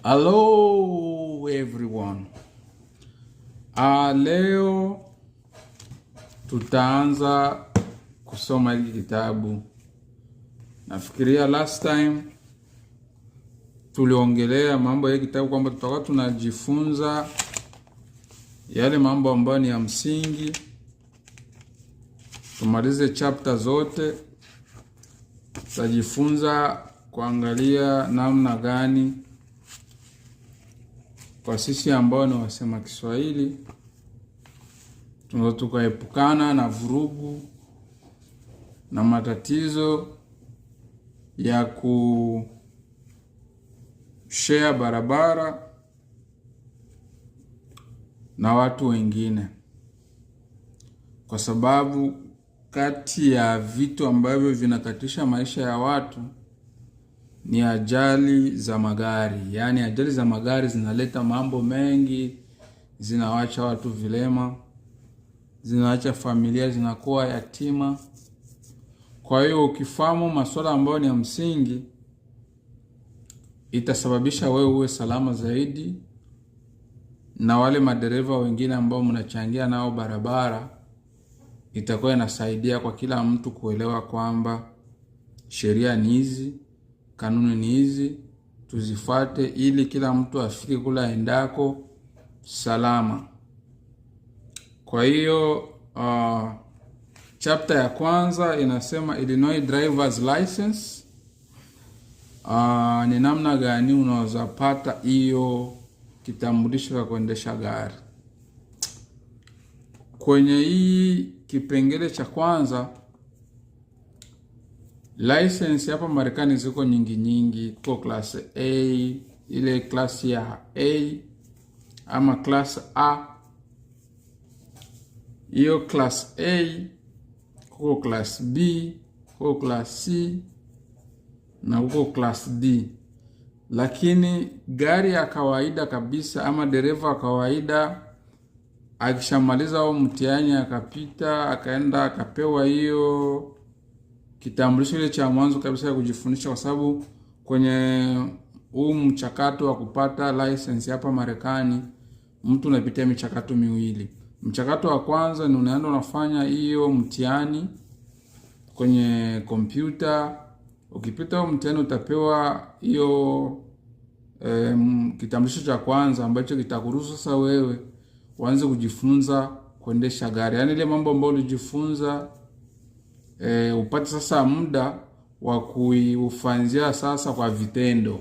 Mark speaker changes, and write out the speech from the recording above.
Speaker 1: Hello everyone. Leo tutaanza kusoma hiki kitabu. Nafikiria last time tuliongelea mambo ya kitabu kwamba tutakuwa tunajifunza yale mambo ambayo ni ya msingi. Tumalize chapter zote. Tutajifunza kuangalia namna gani kwa sisi ambao ni wasema Kiswahili tunaweza tukaepukana na vurugu na matatizo ya kushare barabara na watu wengine, kwa sababu kati ya vitu ambavyo vinakatisha maisha ya watu ni ajali za magari. Yaani ajali za magari zinaleta mambo mengi, zinawaacha watu vilema, zinaacha familia zinakuwa yatima. Kwa hiyo ukifahamu masuala ambayo ni ya msingi, itasababisha wewe uwe salama zaidi, na wale madereva wengine ambao mnachangia nao barabara, itakuwa inasaidia kwa kila mtu kuelewa kwamba sheria ni hizi, kanuni ni hizi, tuzifuate ili kila mtu afike kula endako salama. Kwa hiyo chapter ya kwanza inasema Illinois driver's license. Ni namna gani unaweza pata hiyo kitambulisho cha kuendesha gari. Kwenye hii kipengele cha kwanza, license hapa Marekani ziko nyingi. Kuko class A, ile class ya A ama class A. Hiyo class A, kuko class B, kuko class C na kuko class D. Lakini gari ya kawaida kabisa ama dereva wa kawaida akishamaliza au mtihani akapita akaenda akapewa hiyo kitambulisho ile cha mwanzo kabisa ya kujifundisha, kwa sababu kwenye huu mchakato wa kupata license hapa Marekani mtu unapitia michakato miwili. Mchakato wa kwanza ni unaenda unafanya hiyo mtihani kwenye kompyuta. Ukipita huo mtihani utapewa hiyo kitambulisho cha kwanza ambacho kitakuruhusu sasa wewe uanze kujifunza kuendesha gari. Yaani ile mambo ambayo ulijifunza upate sasa muda wa kuifanzia sasa kwa vitendo.